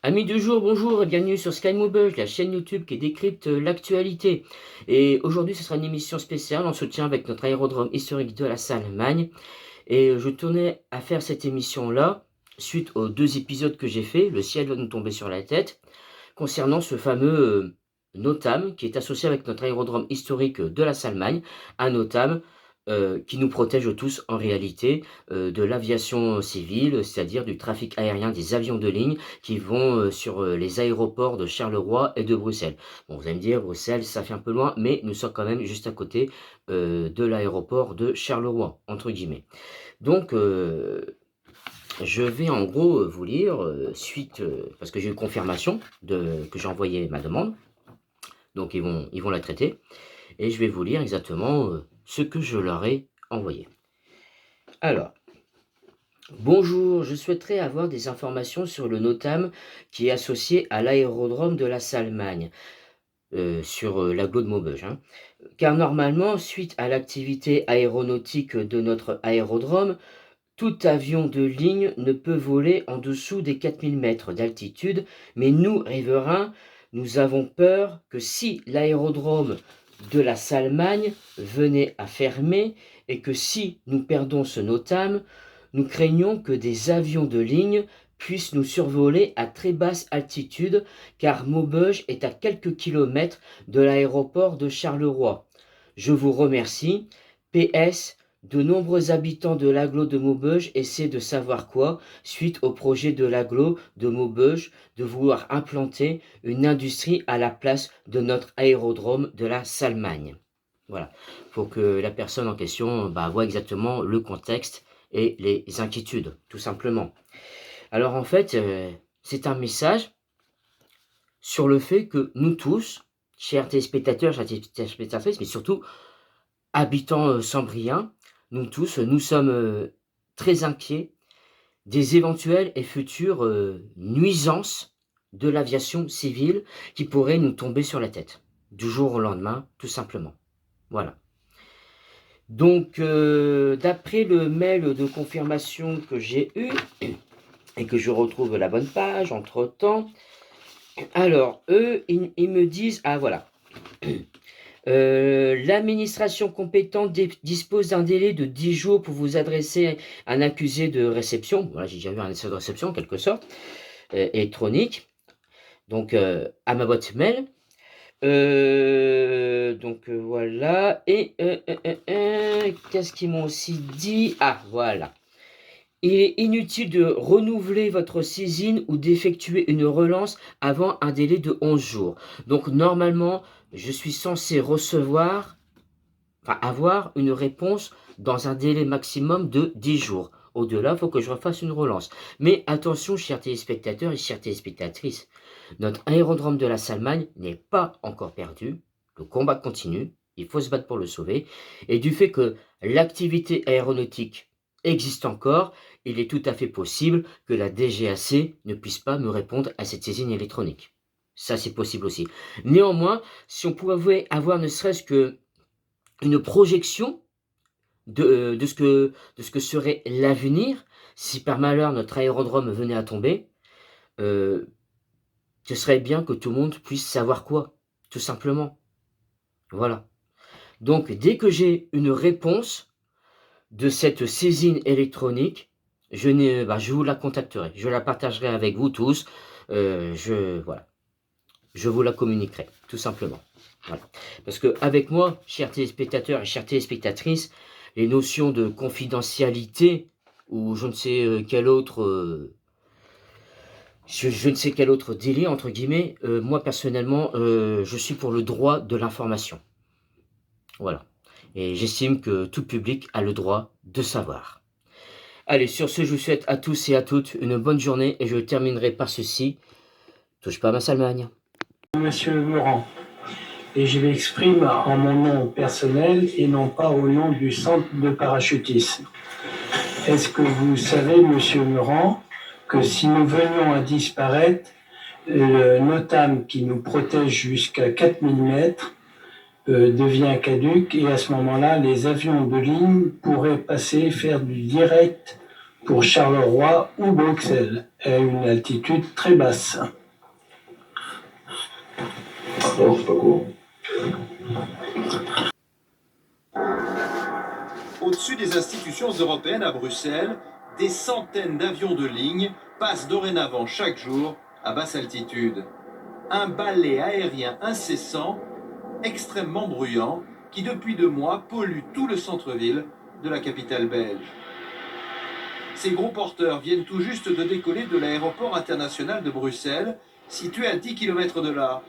Amis du jour, bonjour et bienvenue sur SkyMobile, la chaîne YouTube qui décrypte l'actualité. Et aujourd'hui, ce sera une émission spéciale en soutien avec notre aérodrome historique de la Salmagne. Et je tenais à faire cette émission-là suite aux 2 épisodes que j'ai fait, Le ciel va nous tomber sur la tête, concernant ce fameux NOTAM qui est associé avec notre aérodrome historique de la Salmagne, un NOTAM qui nous protège tous en réalité de l'aviation civile, c'est-à-dire du trafic aérien des avions de ligne qui vont sur les aéroports de Charleroi et de Bruxelles. Bon, vous allez me dire, Bruxelles, ça fait un peu loin, mais nous sommes quand même juste à côté de l'aéroport de Charleroi, entre guillemets. Donc, je vais en gros vous lire, suite, parce que j'ai eu confirmation que j'ai envoyé ma demande, donc ils vont la traiter, et je vais vous lire exactement ce que je leur ai envoyé. Alors, bonjour, je souhaiterais avoir des informations sur le NOTAM qui est associé à l'aérodrome de la Salmagne, sur l'agglo de Maubeuge. Car normalement, suite à l'activité aéronautique de notre aérodrome, tout avion de ligne ne peut voler en dessous des 4000 mètres d'altitude, mais nous, riverains, nous avons peur que si l'aérodrome de la Salmagne venait à fermer et que si nous perdons ce NOTAM, nous craignons que des avions de ligne puissent nous survoler à très basse altitude, car Maubeuge est à quelques kilomètres de l'aéroport de Charleroi. Je vous remercie. PS. De nombreux habitants de l'agglo de Maubeuge essaient de savoir quoi, suite au projet de l'agglo de Maubeuge de vouloir implanter une industrie à la place de notre aérodrome de la Salmagne. Voilà, il faut que la personne en question voit exactement le contexte et les inquiétudes, tout simplement. Alors en fait, c'est un message sur le fait que nous tous, chers téléspectateurs, chers téléspectatrices, mais surtout habitants sambriens, nous tous, nous sommes très inquiets des éventuelles et futures nuisances de l'aviation civile qui pourraient nous tomber sur la tête, du jour au lendemain, tout simplement. Voilà. Donc, d'après le mail de confirmation que j'ai eu, et que je retrouve la bonne page entre-temps, alors, eux, ils me disent, ah voilà, l'administration compétente dispose d'un délai de 10 jours pour vous adresser à un accusé de réception. Voilà, j'ai déjà eu un accusé de réception en quelque sorte, électronique, donc à ma boîte mail. Donc voilà. Et qu'est-ce qu'ils m'ont aussi dit? Ah, voilà. Il est inutile de renouveler votre saisine ou d'effectuer une relance avant un délai de 11 jours. Donc normalement, je suis censé avoir une réponse dans un délai maximum de 10 jours. Au-delà, il faut que je refasse une relance. Mais attention, chers téléspectateurs et chères téléspectatrices, notre aérodrome de la Salmagne n'est pas encore perdu. Le combat continue. Il faut se battre pour le sauver. Et du fait que l'activité aéronautique existe encore, il est tout à fait possible que la DGAC ne puisse pas me répondre à cette saisine électronique. Ça, c'est possible aussi. Néanmoins, si on pouvait avoir ne serait-ce que une projection de ce que serait l'avenir, si par malheur notre aérodrome venait à tomber, ce serait bien que tout le monde puisse savoir quoi, tout simplement. Voilà. Donc, dès que j'ai une réponse de cette saisine électronique, je vous la contacterai, je la partagerai avec vous tous, voilà, je vous la communiquerai, tout simplement. Voilà. Parce que avec moi, chers téléspectateurs et chères téléspectatrices, les notions de confidentialité ou je ne sais quel autre je ne sais quel autre délai entre guillemets, moi personnellement, je suis pour le droit de l'information. Voilà. Et j'estime que tout public a le droit de savoir. Allez, sur ce, je vous souhaite à tous et à toutes une bonne journée et je terminerai par ceci. Touche pas à ma Salmagne. Monsieur Meurant, et je m'exprime en mon nom personnel et non pas au nom du centre de parachutisme. Est-ce que vous savez, monsieur Meurant, que si nous venions à disparaître, le NOTAM qui nous protège jusqu'à 4000 mètres devient caduc et à ce moment-là, les avions de ligne pourraient passer, faire du direct pour Charleroi ou Bruxelles, à une altitude très basse. Non, c'est pas court. Au-dessus des institutions européennes à Bruxelles, des centaines d'avions de ligne passent dorénavant chaque jour à basse altitude. Un balai aérien incessant, extrêmement bruyant, qui depuis 2 mois pollue tout le centre-ville de la capitale belge. Ces gros porteurs viennent tout juste de décoller de l'aéroport international de Bruxelles, situé à 10 km de là.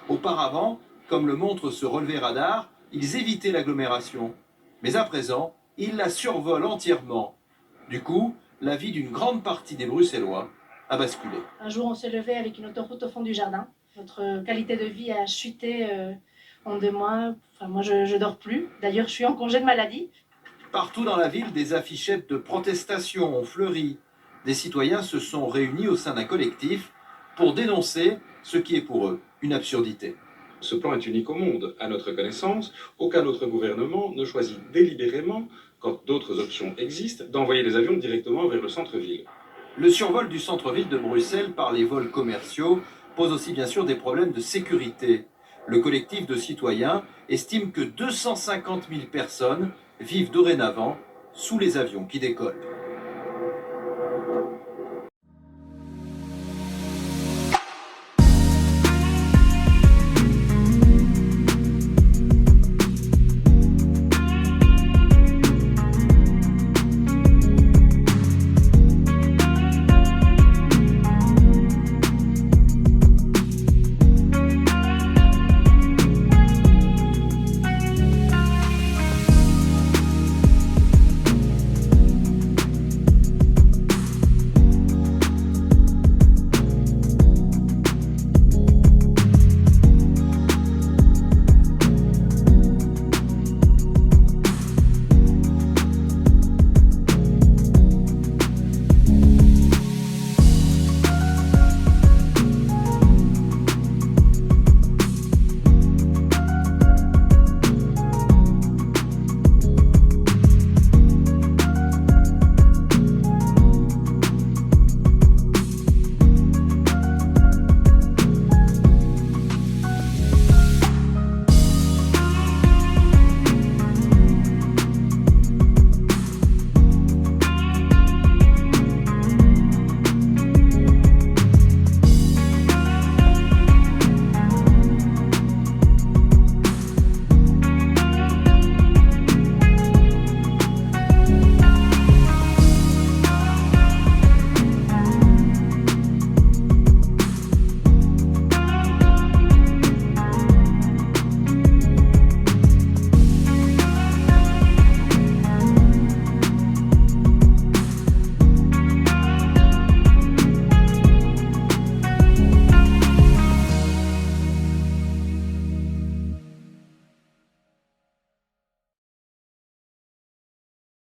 Auparavant, comme le montre ce relevé radar, ils évitaient l'agglomération. Mais à présent, ils la survolent entièrement. Du coup, la vie d'une grande partie des Bruxellois a basculé. Un jour, on s'est levé avec une autoroute au fond du jardin. Notre qualité de vie a chuté en 2 mois. Enfin, moi, je dors plus. D'ailleurs, je suis en congé de maladie. Partout dans la ville, des affichettes de protestation ont fleuri. Des citoyens se sont réunis au sein d'un collectif pour dénoncer ce qui est pour eux une absurdité. Ce plan est unique au monde. À notre connaissance, aucun autre gouvernement ne choisit délibérément, quand d'autres options existent, d'envoyer des avions directement vers le centre-ville. Le survol du centre-ville de Bruxelles par les vols commerciaux pose aussi bien sûr des problèmes de sécurité. Le collectif de citoyens estime que 250 000 personnes vivent dorénavant sous les avions qui décollent.